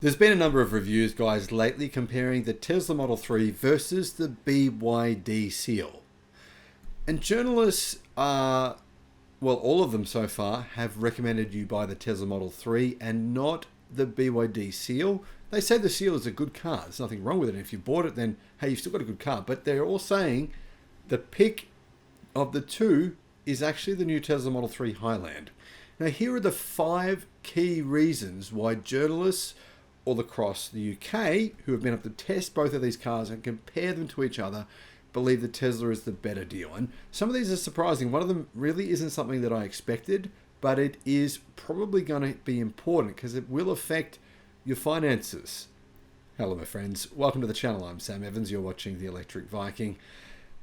There's been a number of reviews, guys, lately comparing the Tesla Model 3 versus the BYD Seal. And journalists well, all of them so far have recommended you buy the Tesla Model 3 and not the BYD Seal. They say the Seal is a good car. There's nothing wrong with it. If you bought it, then, hey, you've still got a good car. But they're all saying the pick of the two is actually the new Tesla Model 3 Highland. Now, here are the 5 key reasons why journalists all across the UK who have been able to test both of these cars and compare them to each other believe that Tesla is the better deal. And some of these are surprising. One of them really isn't something that I expected, but it is probably going to be important because it will affect your finances. Hello, my friends. Welcome to the channel. I'm Sam Evans. You're watching the Electric Viking.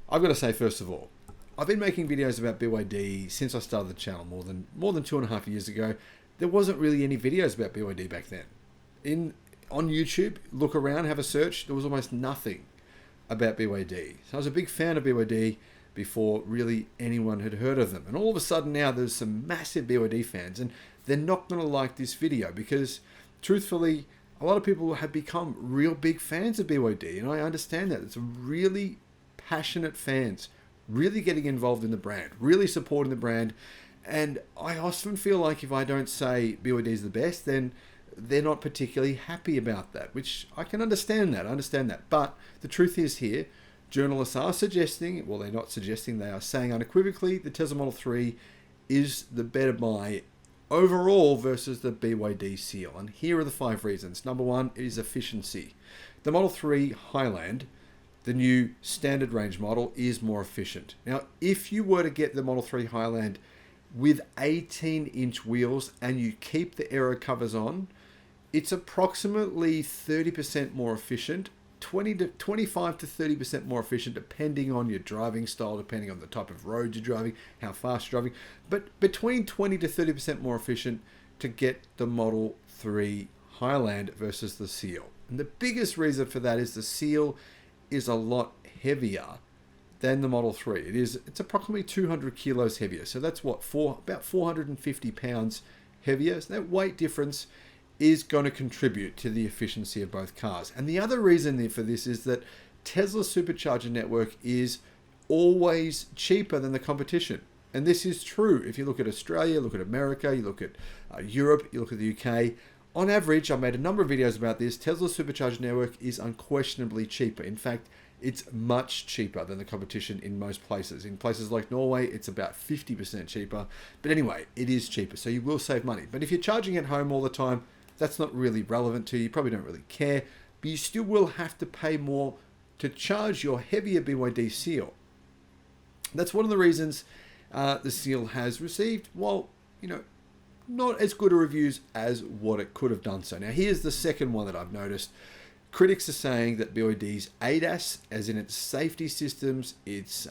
I've got to say, first of all, I've been making videos about BYD since I started the channel more than 2.5 years ago. There wasn't really any videos about BYD back then. On YouTube, look around, have a search, there was almost nothing about BYD. So I was a big fan of BYD before really anyone had heard of them. And all of a sudden now there's some massive BYD fans, and they're not going to like this video because, truthfully, a lot of people have become real big fans of BYD, and I understand that. It's really passionate fans, really getting involved in the brand, really supporting the brand. And I often feel like if I don't say BYD is the best, then they're not particularly happy about that, which I can understand that. I understand that. But the truth is here, journalists are suggesting, well, they're not suggesting, they are saying unequivocally the Tesla Model 3 is the better buy overall versus the BYD Seal. And here are the 5 reasons. Number 1 is efficiency. The Model 3 Highland, the new standard range model, is more efficient. Now, if you were to get the Model 3 Highland with 18-inch wheels and you keep the aero covers on, it's approximately 30% more efficient, 25 to 30% more efficient, depending on your driving style, depending on the type of road you're driving, how fast you're driving, but between 20 to 30% more efficient to get the Model 3 Highland versus the Seal. And the biggest reason for that is the Seal is a lot heavier than the Model 3. It's approximately 200 kilos heavier. So that's what, about 450 pounds heavier. So that weight difference is going to contribute to the efficiency of both cars. And the other reason for this is that Tesla's Supercharging network is always cheaper than the competition. And this is true. If you look at Australia, look at America, you look at Europe, you look at the UK, on average, I made a number of videos about this, Tesla's Supercharging network is unquestionably cheaper. In fact, it's much cheaper than the competition in most places. In places like Norway, it's about 50% cheaper. But anyway, it is cheaper, so you will save money. But if you're charging at home all the time, that's not really relevant to you. You probably don't really care. But you still will have to pay more to charge your heavier BYD Seal. That's one of the reasons the Seal has received, well, not as good a reviews as what it could have done so. Now, here's the second one that I've noticed. Critics are saying that BYD's ADAS, as in its safety systems, its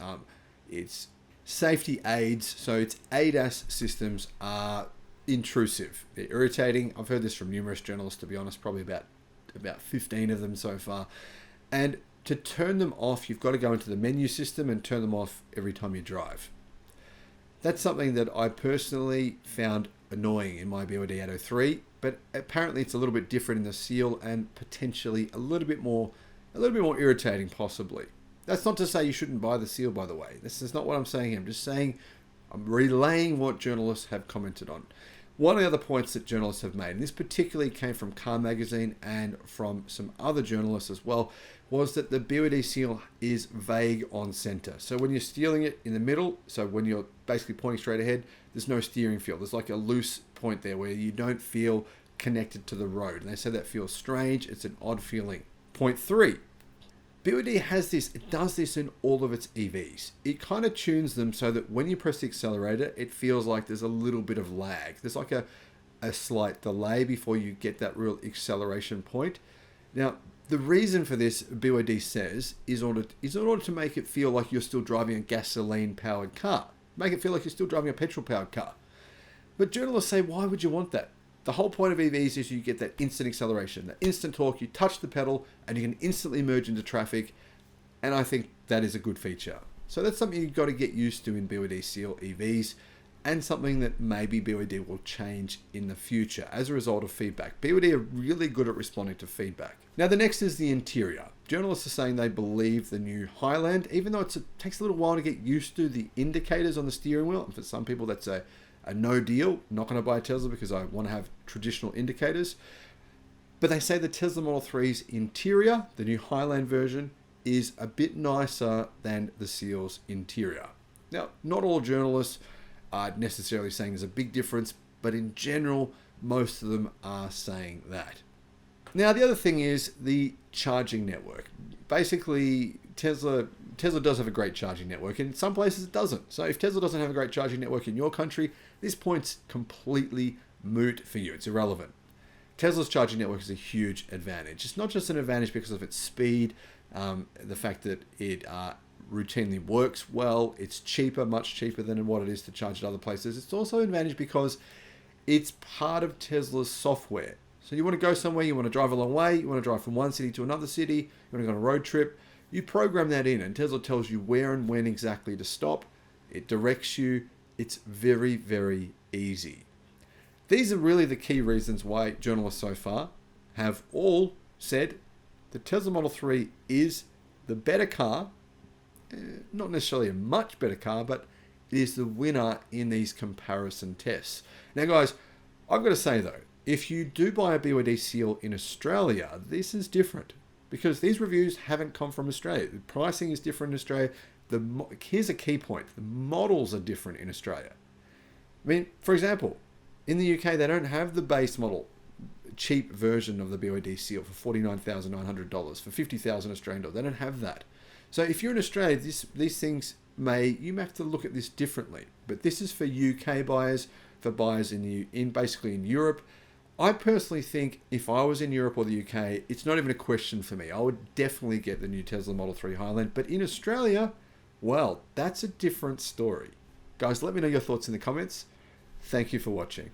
safety aids, so its ADAS systems are intrusive. They're irritating. I've heard this from numerous journalists, to be honest, probably about 15 of them so far. And to turn them off, you've got to go into the menu system and turn them off every time you drive. That's something that I personally found annoying in my BYD Atto 3, but apparently it's a little bit different in the Seal and potentially a little bit more irritating possibly. That's not to say you shouldn't buy the Seal, by the way. This is not what I'm saying here. I'm just saying, I'm relaying what journalists have commented on. One of the other points that journalists have made, and this particularly came from Car Magazine and from some other journalists as well, was that the BYD Seal is vague on center. So when you're steering it in the middle, so when you're basically pointing straight ahead, there's no steering feel. There's like a loose point there where you don't feel connected to the road. And they say that feels strange. It's an odd feeling. Point 3. BYD has this, it does this in all of its EVs. It kind of tunes them so that when you press the accelerator, it feels like there's a little bit of lag. There's like a slight delay before you get that real acceleration point. Now, the reason for this, BYD says, is in order to make it feel like you're still driving a gasoline-powered car. Make it feel like you're still driving a petrol-powered car. But journalists say, why would you want that? The whole point of EVs is you get that instant acceleration, that instant torque. You touch the pedal and you can instantly merge into traffic. And I think that is a good feature. So that's something you've got to get used to in BYD Seal EVs. and something that maybe BYD will change in the future as a result of feedback. BYD are really good at responding to feedback. Now, the next is the interior. Journalists are saying they believe the new Highland, even though it takes a little while to get used to the indicators on the steering wheel. And for some people, that's a no deal. Not going to buy a Tesla because I want to have traditional indicators. But they say the Tesla Model 3's interior, the new Highland version, is a bit nicer than the Seal's interior. Now, not all journalists are necessarily saying there's a big difference, but in general, most of them are saying that. Now, the other thing is the charging network. Basically, Tesla does have a great charging network, and in some places it doesn't. So if Tesla doesn't have a great charging network in your country, this point's completely moot for you. It's irrelevant. Tesla's charging network is a huge advantage. It's not just an advantage because of its speed, the fact that it routinely works well, it's cheaper, much cheaper than what it is to charge at other places. It's also an advantage because it's part of Tesla's software. So you want to go somewhere, you want to drive a long way, you want to drive from one city to another city, you want to go on a road trip, you program that in and Tesla tells you where and when exactly to stop. It directs you. It's very, very easy. These are really the key reasons why journalists so far have all said the Tesla Model 3 is the better car. Not necessarily a much better car, but it is the winner in these comparison tests. Now, guys, I've got to say, though, if you do buy a BYD Seal in Australia, this is different because these reviews haven't come from Australia. The pricing is different in Australia. Here's a key point. The models are different in Australia. I mean, for example, in the UK, they don't have the base model, cheap version of the BYD Seal for $49,900, for 50,000 Australian dollars. They don't have that. So if you're in Australia, these things you may have to look at this differently. But this is for UK buyers, for buyers basically in Europe. I personally think if I was in Europe or the UK, it's not even a question for me. I would definitely get the new Tesla Model 3 Highland. But in Australia, well, that's a different story. Guys, let me know your thoughts in the comments. Thank you for watching.